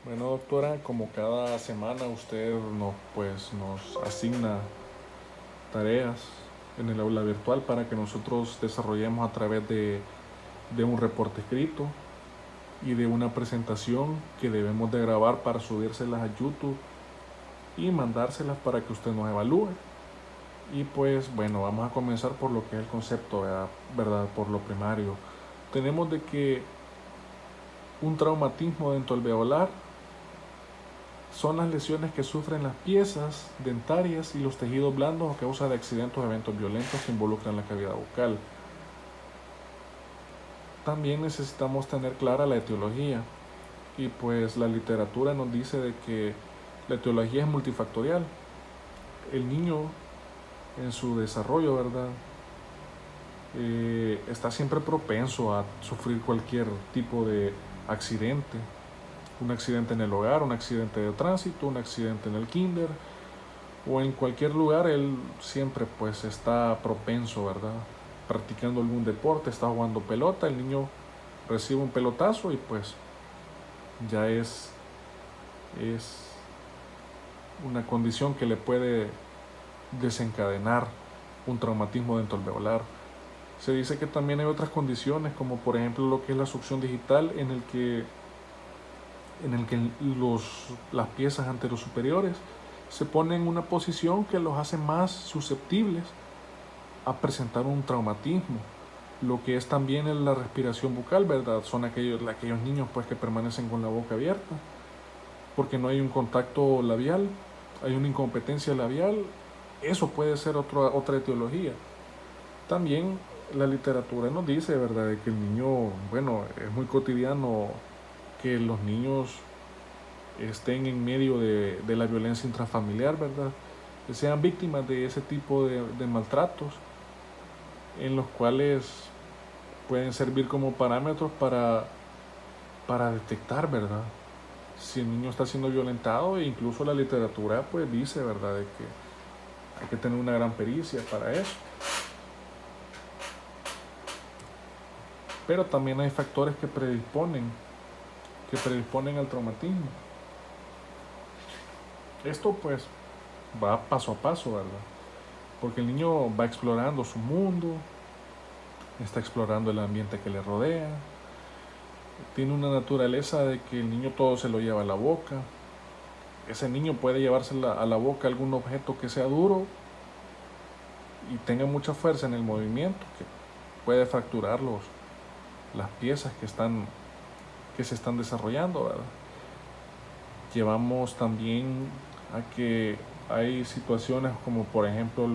Bueno, doctora, como cada semana usted nos asigna tareas en el aula virtual para que nosotros desarrollemos a través de un reporte escrito y de una presentación que debemos de grabar para subírselas a YouTube y mandárselas para que usted nos evalúe. Y pues bueno, vamos a comenzar por lo que es el concepto, ¿verdad? Por lo primario. Tenemos de que un traumatismo dentro del alveolar son las lesiones que sufren las piezas dentarias y los tejidos blandos a causa de accidentes o eventos violentos que involucran la cavidad bucal. También necesitamos tener clara la etiología y pues la literatura nos dice de que la etiología es multifactorial. El niño en su desarrollo, ¿verdad? Está siempre propenso a sufrir cualquier tipo de accidente. Un accidente en el hogar, un accidente de tránsito, un accidente en el kinder, o en cualquier lugar. Él siempre pues está propenso, ¿verdad? Practicando algún deporte, está jugando pelota, el niño recibe un pelotazo y pues ya es una condición que le puede desencadenar un traumatismo dentro del alveolar. Se dice que también hay otras condiciones, como por ejemplo lo que es la succión digital, en el que las piezas anterosuperiores se ponen en una posición que los hace más susceptibles a presentar un traumatismo. Lo que es también la respiración bucal, ¿verdad? Son aquellos niños pues que permanecen con la boca abierta porque no hay un contacto labial, hay una incompetencia labial. Eso puede ser otra etiología. También la literatura nos dice, ¿verdad?, de que el niño, bueno, es muy cotidiano que los niños estén en medio de la violencia intrafamiliar, ¿verdad? Que sean víctimas de ese tipo de maltratos, en los cuales pueden servir como parámetros para detectar, ¿verdad?, si el niño está siendo violentado. E incluso la literatura pues dice, ¿verdad?, de que hay que tener una gran pericia para eso. Pero también hay factores que predisponen al traumatismo. Esto pues va paso a paso, ¿verdad? Porque el niño va explorando su mundo, está explorando el ambiente que le rodea, tiene una naturaleza de que el niño todo se lo lleva a la boca. Ese niño puede llevarse a la boca algún objeto que sea duro y tenga mucha fuerza en el movimiento, que puede fracturar las piezas que se están desarrollando, ¿verdad? Llevamos también a que hay situaciones como por ejemplo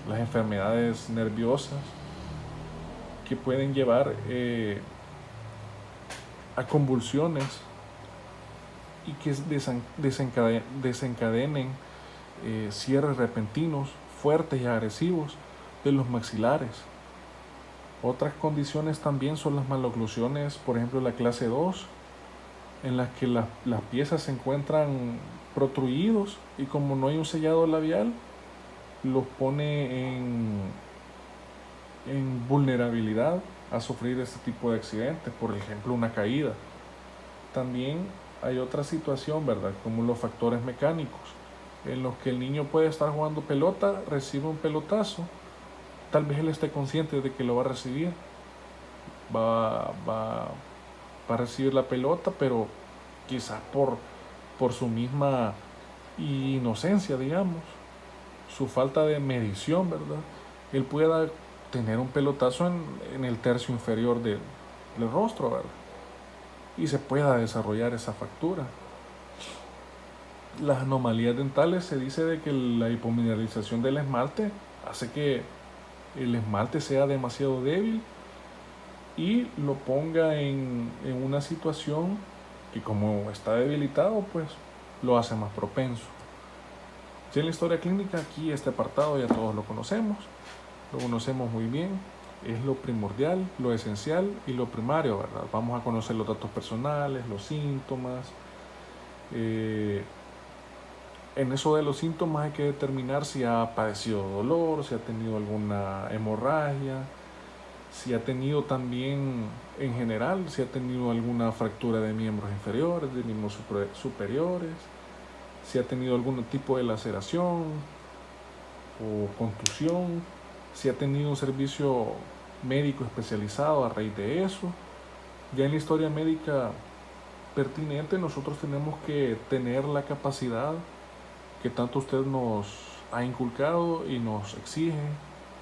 las enfermedades nerviosas que pueden llevar a convulsiones y que desencadenen cierres repentinos, fuertes y agresivos de los maxilares. Otras condiciones también son las maloclusiones, por ejemplo la clase 2, en las que las piezas se encuentran protruidos y como no hay un sellado labial, los pone en vulnerabilidad a sufrir este tipo de accidentes, por ejemplo una caída. También hay otra situación, ¿verdad?, como los factores mecánicos, en los que el niño puede estar jugando pelota, recibe un pelotazo, tal vez él esté consciente de que lo va a recibir, va a recibir la pelota, pero quizás por su misma inocencia, digamos, su falta de medición, ¿verdad?, él pueda tener un pelotazo en el tercio inferior del rostro, ¿verdad?, y se pueda desarrollar esa fractura. Las anomalías dentales, se dice de que la hipomineralización del esmalte hace que el esmalte sea demasiado débil y lo ponga en una situación que, como está debilitado, pues lo hace más propenso. Si en la historia clínica, aquí este apartado ya todos lo conocemos muy bien. Es lo primordial, lo esencial y lo primario, ¿verdad? Vamos a conocer los datos personales, los síntomas. En eso de los síntomas hay que determinar si ha padecido dolor, si ha tenido alguna hemorragia, si ha tenido también, en general, si ha tenido alguna fractura de miembros inferiores, de miembros superiores, si ha tenido algún tipo de laceración o contusión, si ha tenido un servicio médico especializado a raíz de eso. Ya en la historia médica pertinente nosotros tenemos que tener la capacidad que tanto usted nos ha inculcado y nos exige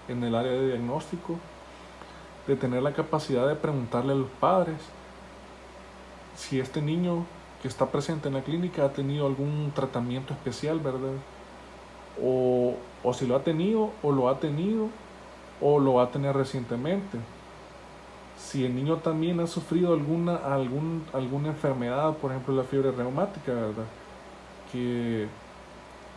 en el área de diagnóstico, de tener la capacidad de preguntarle a los padres si este niño que está presente en la clínica ha tenido algún tratamiento especial, ¿verdad? O si lo ha tenido o lo va a tener recientemente. Si el niño también ha sufrido alguna enfermedad, por ejemplo la fiebre reumática, ¿verdad? Que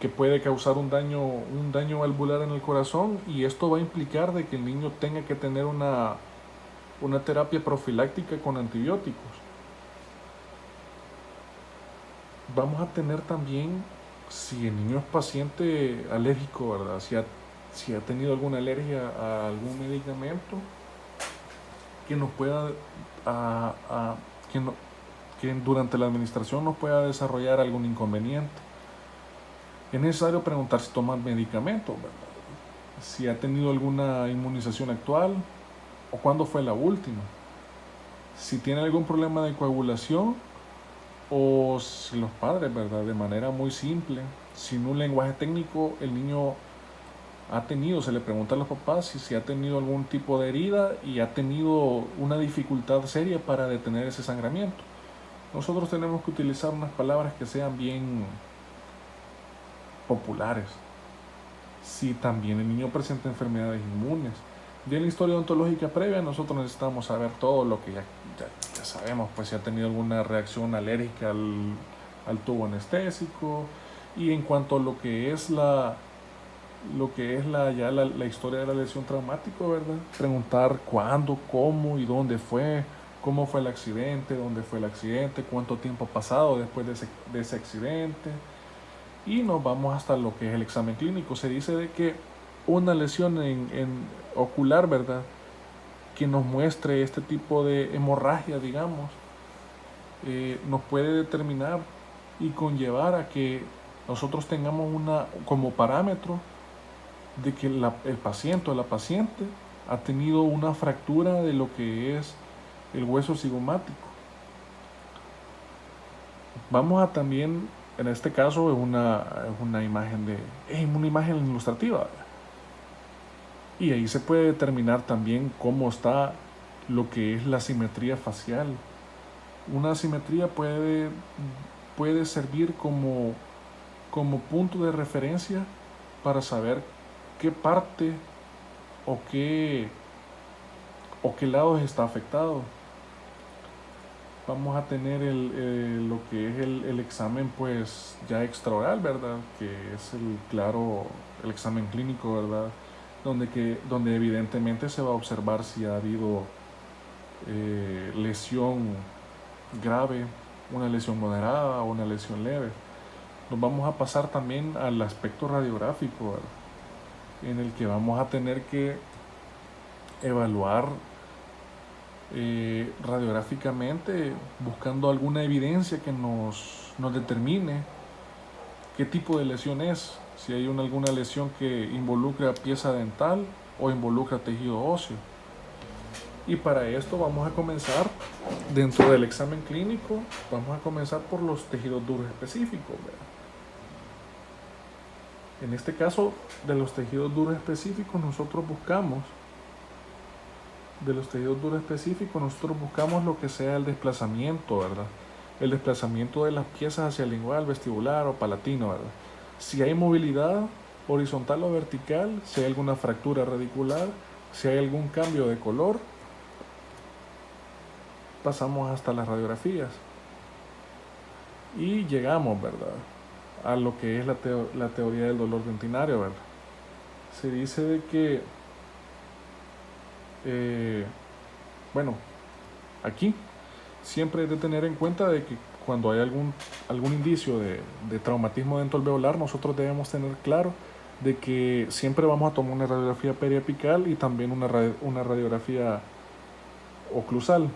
puede causar un daño valvular en el corazón, y esto va a implicar de que el niño tenga que tener una terapia profiláctica con antibióticos. Vamos a tener también, si el niño es paciente alérgico, ¿verdad? Si ha tenido alguna alergia a algún medicamento que nos pueda, que durante la administración nos pueda desarrollar algún inconveniente. Es necesario preguntar si toma medicamentos, ¿verdad? Si ha tenido alguna inmunización actual o cuándo fue la última. Si tiene algún problema de coagulación, o si los padres, ¿verdad? De manera muy simple, sin un lenguaje técnico, el niño se le pregunta a los papás si ha tenido algún tipo de herida y ha tenido una dificultad seria para detener ese sangramiento. Nosotros tenemos que utilizar unas palabras que sean bien populares. Si también el niño presenta enfermedades inmunes. Ya en la historia odontológica previa nosotros necesitamos saber todo lo que ya sabemos, pues si ha tenido alguna reacción alérgica al tubo anestésico. Y en cuanto a lo que es la historia de la lesión traumática, ¿verdad? Preguntar cuándo, cómo y dónde fue, cómo fue el accidente, dónde fue el accidente, cuánto tiempo ha pasado después de ese accidente. Y nos vamos hasta lo que es el examen clínico. Se dice de que una lesión en ocular, ¿verdad?, que nos muestre este tipo de hemorragia, digamos, nos puede determinar y conllevar a que nosotros tengamos como parámetro de que el paciente o la paciente ha tenido una fractura de lo que es el hueso cigomático. Vamos a también, en este caso es una imagen ilustrativa, ¿verdad? Y ahí se puede determinar también cómo está lo que es la simetría facial. Una simetría puede servir como punto de referencia para saber qué parte o qué lado está afectado. Vamos a tener lo que es el examen, pues ya extraoral, ¿verdad? Que es el examen clínico, ¿verdad? Donde evidentemente se va a observar si ha habido lesión grave, una lesión moderada o una lesión leve. Nos vamos a pasar también al aspecto radiográfico, ¿verdad? En el que vamos a tener que evaluar radiográficamente, buscando alguna evidencia que nos determine qué tipo de lesión es, si hay alguna lesión que involucra pieza dental o involucra tejido óseo. Y para esto vamos a comenzar, dentro del examen clínico, vamos a comenzar por los tejidos duros específicos, ¿verdad? En este caso, de los tejidos duros específicos, nosotros buscamos lo que sea el desplazamiento, ¿verdad? El desplazamiento de las piezas hacia el lingual, vestibular o palatino, ¿verdad? Si hay movilidad horizontal o vertical, si hay alguna fractura radicular, si hay algún cambio de color, pasamos hasta las radiografías y llegamos, ¿verdad?, a lo que es la teoría del dolor dentinario, ¿verdad? Se dice de que aquí siempre hay de tener en cuenta de que cuando hay algún indicio de traumatismo dentoalveolar, nosotros debemos tener claro de que siempre vamos a tomar una radiografía periapical y también una radiografía oclusal.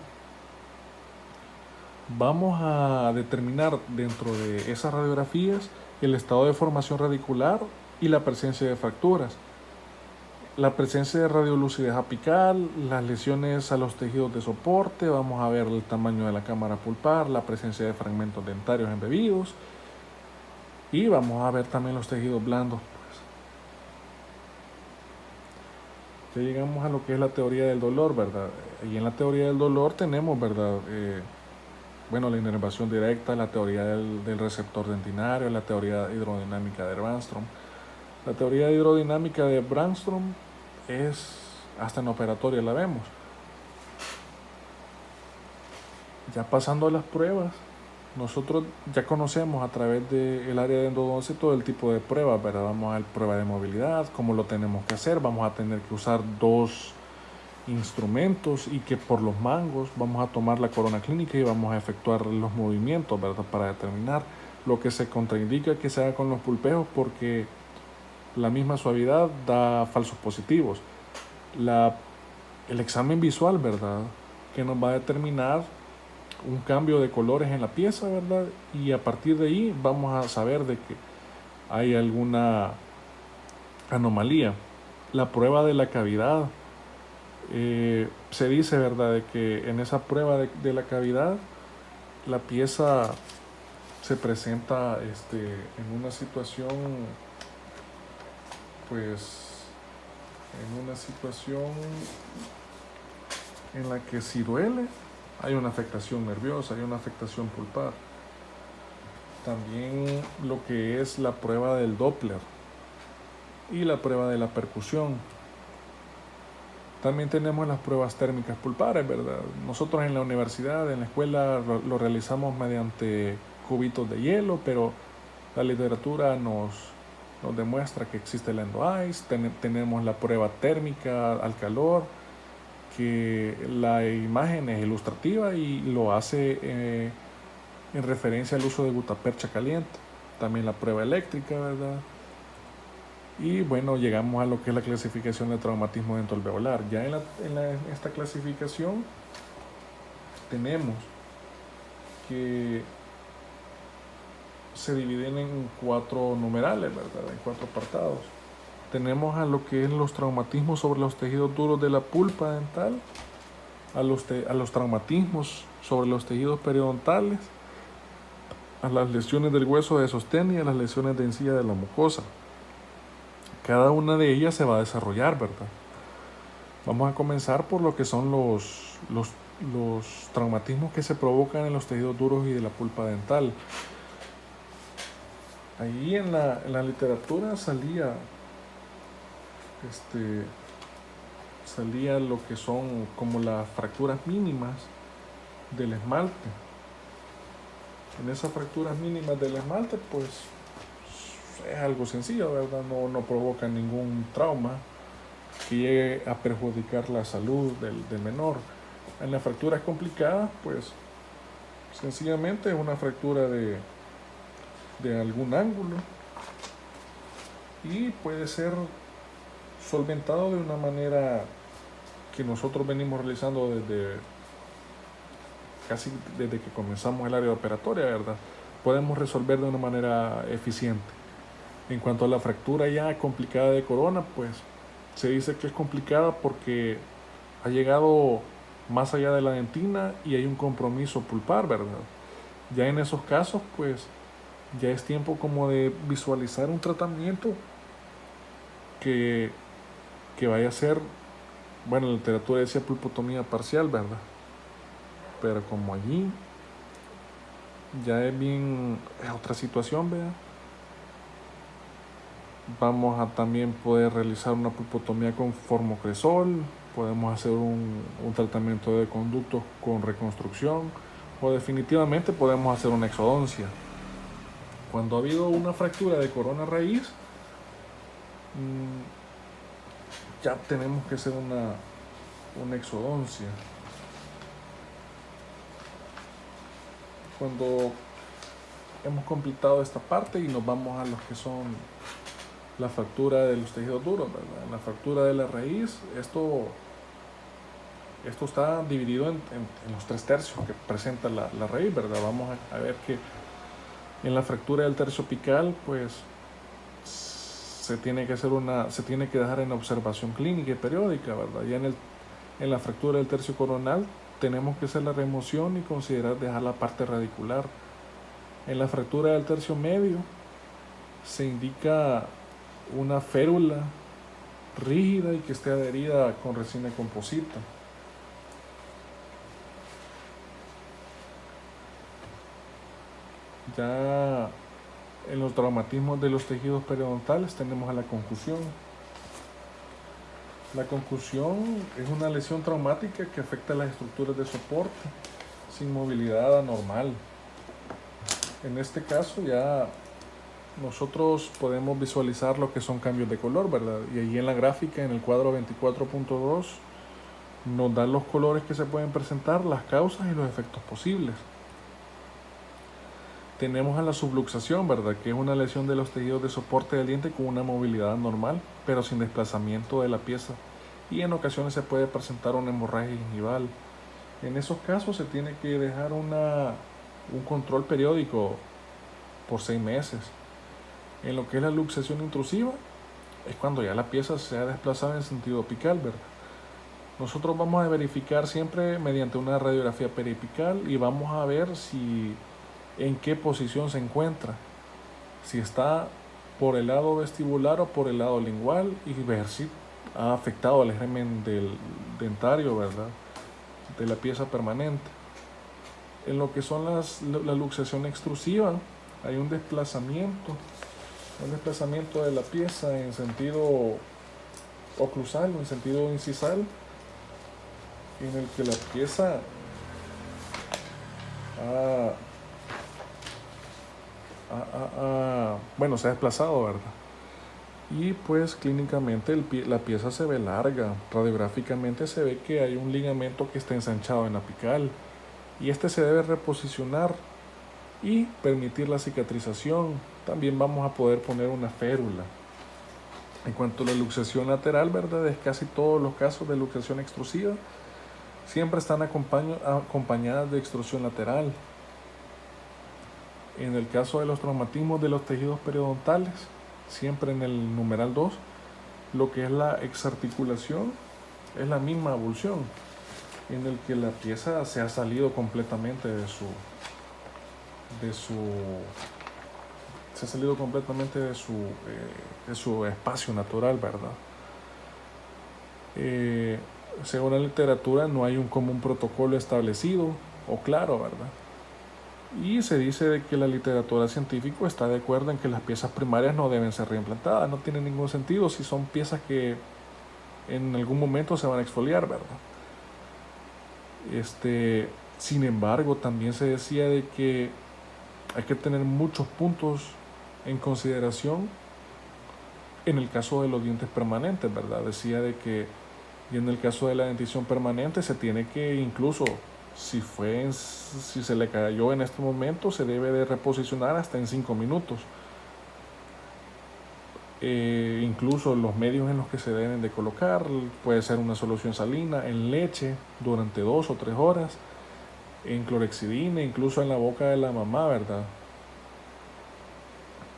Vamos a determinar dentro de esas radiografías el estado de formación radicular y la presencia de fracturas, la presencia de radiolucidez apical, las lesiones a los tejidos de soporte, vamos a ver el tamaño de la cámara pulpar, la presencia de fragmentos dentarios embebidos y vamos a ver también los tejidos blandos. Ya llegamos a lo que es la teoría del dolor, ¿verdad? Y en la teoría del dolor tenemos, ¿verdad? La inervación directa, la teoría del receptor dentinario, la teoría hidrodinámica de Brandstrom. La teoría hidrodinámica de Brandstrom es, hasta en operatoria la vemos. Ya pasando a las pruebas, nosotros ya conocemos a través del área de endodoncia todo el tipo de pruebas, ¿verdad? Vamos a ver prueba de movilidad, cómo lo tenemos que hacer, vamos a tener que usar 2 instrumentos y que por los mangos vamos a tomar la corona clínica y vamos a efectuar los movimientos, ¿verdad? Para determinar lo que se contraindica que se haga con los pulpejos porque la misma suavidad da falsos positivos. El examen visual, ¿verdad? Que nos va a determinar un cambio de colores en la pieza, ¿verdad? Y a partir de ahí vamos a saber de que hay alguna anomalía. La prueba de la cavidad. Se dice, ¿verdad?, de que en esa prueba de la cavidad la pieza se presenta en una situación, pues, en una situación en la que si duele, hay una afectación nerviosa, hay una afectación pulpar. También lo que es la prueba del Doppler y la prueba de la percusión. También tenemos las pruebas térmicas pulpares, ¿verdad? Nosotros en la universidad, en la escuela, lo realizamos mediante cubitos de hielo, pero la literatura nos demuestra que existe el endo-ice. Tenemos la prueba térmica al calor, que la imagen es ilustrativa y lo hace en referencia al uso de gutapercha caliente. También la prueba eléctrica, ¿verdad? Y bueno, llegamos a lo que es la clasificación de traumatismo dentoalveolar. Ya en esta clasificación tenemos que se dividen en 4 numerales, ¿verdad? En 4 apartados. Tenemos a lo que es los traumatismos sobre los tejidos duros de la pulpa dental, a los traumatismos sobre los tejidos periodontales, a las lesiones del hueso de sostén y a las lesiones de encía de la mucosa. Cada una de ellas se va a desarrollar, ¿verdad? Vamos a comenzar por lo que son los traumatismos que se provocan en los tejidos duros y de la pulpa dental. Ahí en la literatura salía lo que son como las fracturas mínimas del esmalte. En esas fracturas mínimas del esmalte, pues es algo sencillo, ¿verdad? No provoca ningún trauma que llegue a perjudicar la salud del menor. En las fracturas complicadas, pues sencillamente es una fractura de algún ángulo y puede ser solventado de una manera que nosotros venimos realizando casi desde que comenzamos el área operatoria, ¿verdad? Podemos resolver de una manera eficiente. En cuanto a la fractura ya complicada de corona, pues se dice que es complicada porque ha llegado más allá de la dentina y hay un compromiso pulpar, ¿verdad? Ya en esos casos, pues ya es tiempo como de visualizar un tratamiento que vaya a ser, bueno, la literatura decía pulpotomía parcial, ¿verdad? Pero como allí ya es otra situación, ¿verdad? Vamos a también poder realizar una pulpotomía con formocresol, podemos hacer un tratamiento de conductos con reconstrucción o definitivamente podemos hacer una exodoncia. Cuando ha habido una fractura de corona raíz, ya tenemos que hacer una exodoncia. Cuando hemos completado esta parte y nos vamos a los que son la fractura de los tejidos duros, ¿verdad? En la fractura de la raíz, esto está dividido en los 3 tercios que presenta la raíz, ¿verdad? Vamos a ver que en la fractura del tercio apical, pues se tiene que dejar en observación clínica y periódica, ¿verdad? Ya en la fractura del tercio coronal tenemos que hacer la remoción y considerar dejar la parte radicular. En la fractura del tercio medio se indica una férula rígida y que esté adherida con resina composita. Ya en los traumatismos de los tejidos periodontales tenemos a la concusión. La concusión es una lesión traumática que afecta a las estructuras de soporte sin movilidad anormal. En este caso ya nosotros podemos visualizar lo que son cambios de color, ¿verdad? Y ahí en la gráfica, en el cuadro 24.2, nos dan los colores que se pueden presentar, las causas y los efectos posibles. Tenemos a la subluxación, ¿verdad? Que es una lesión de los tejidos de soporte del diente con una movilidad normal, pero sin desplazamiento de la pieza. Y en ocasiones se puede presentar una hemorragia gingival. En esos casos se tiene que dejar un control periódico por 6 meses. En lo que es la luxación intrusiva, es cuando ya la pieza se ha desplazado en sentido apical, ¿verdad? Nosotros vamos a verificar siempre mediante una radiografía periapical y vamos a ver en qué posición se encuentra, si está por el lado vestibular o por el lado lingual, y ver si ha afectado el germen del dentario, ¿verdad? De la pieza permanente. En lo que son la luxación extrusiva, hay un desplazamiento de la pieza en sentido oclusal o en sentido incisal, en el que la pieza se ha desplazado, ¿verdad? Y pues clínicamente la pieza se ve larga. Radiográficamente se ve que hay un ligamento que está ensanchado en apical, y este se debe reposicionar y permitir la cicatrización. También vamos a poder poner una férula. En cuanto a la luxación lateral, ¿verdad? Es casi todos los casos de luxación extrusiva siempre están acompañadas de extrusión lateral. En el caso de los traumatismos de los tejidos periodontales, siempre en el numeral 2, lo que es la exarticulación es la misma avulsión, en el que la pieza se ha salido completamente de su espacio natural, ¿verdad? Según la literatura, no hay un común protocolo establecido o claro, ¿verdad? Y se dice de que la literatura científica está de acuerdo en que las piezas primarias no deben ser reimplantadas. No tiene ningún sentido si son piezas que en algún momento se van a exfoliar, ¿verdad? Sin embargo, también se decía de que hay que tener muchos puntos en consideración en el caso de los dientes permanentes, ¿verdad? Decía de que, y en el caso de la dentición permanente, se tiene que incluso, si se le cayó en este momento, se debe de reposicionar hasta en 5 minutos. Incluso los medios en los que se deben de colocar, puede ser una solución salina, en leche durante 2 o 3 horas, en clorexidina, incluso en la boca de la mamá, ¿verdad?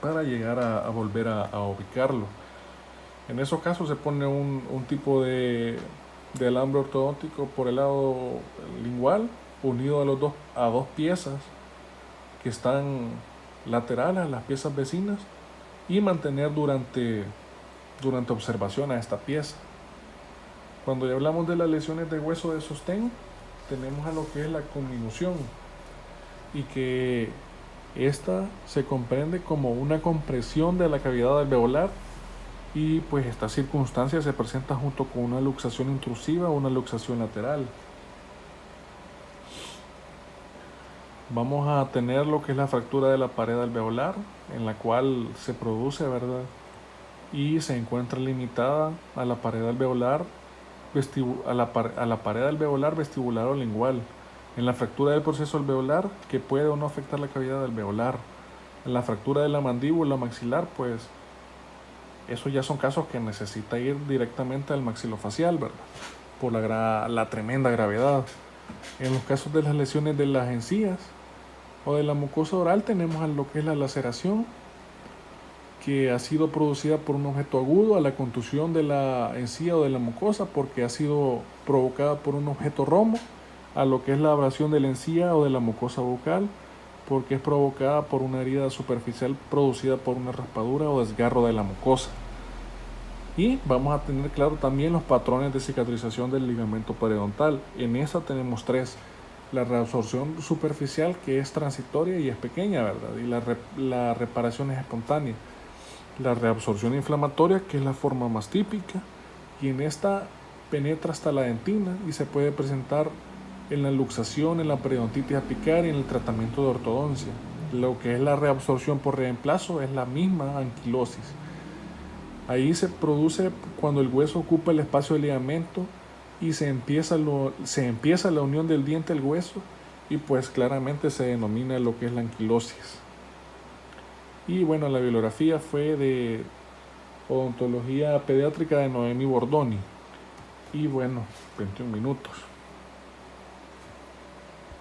Para llegar a volver a ubicarlo. En esos casos se pone un tipo de alambre ortodóntico por el lado lingual, unido a dos piezas que están laterales a las piezas vecinas, y mantener durante observación a esta pieza. Cuando ya hablamos de las lesiones de hueso de sostén, tenemos a lo que es la conminución, y que esta se comprende como una compresión de la cavidad alveolar, y pues esta circunstancia se presenta junto con una luxación intrusiva o una luxación lateral. Vamos a tener lo que es la fractura de la pared alveolar, en la cual se produce, ¿verdad? Y se encuentra limitada a la pared alveolar vestibular o lingual. En la fractura del proceso alveolar, que puede o no afectar la cavidad alveolar. En la fractura de la mandíbula maxilar, pues Eso ya son casos que necesita ir directamente al maxilofacial, ¿verdad? Por la tremenda gravedad. En los casos de las lesiones de las encías o de la mucosa oral tenemos a lo que es la laceración, que ha sido producida por un objeto agudo, a la contusión de la encía o de la mucosa porque ha sido provocada por un objeto romo, a lo que es la abrasión de la encía o de la mucosa bucal porque es provocada por una herida superficial producida por una raspadura o desgarro de la mucosa. Y vamos a tener claro también los patrones de cicatrización del ligamento periodontal. En esta tenemos tres. La reabsorción superficial, que es transitoria y es pequeña, ¿verdad? Y la reparación es espontánea. La reabsorción inflamatoria, que es la forma más típica, y en esta penetra hasta la dentina y se puede presentar en la luxación, en la periodontitis apical y en el tratamiento de ortodoncia. Lo que es la reabsorción por reemplazo es la misma anquilosis. Ahí se produce cuando el hueso ocupa el espacio del ligamento y se empieza la unión del diente al hueso, y pues claramente se denomina lo que es la anquilosis. Y bueno, la bibliografía fue de Odontología Pediátrica de Noemi Bordoni. Y bueno, 21 minutos.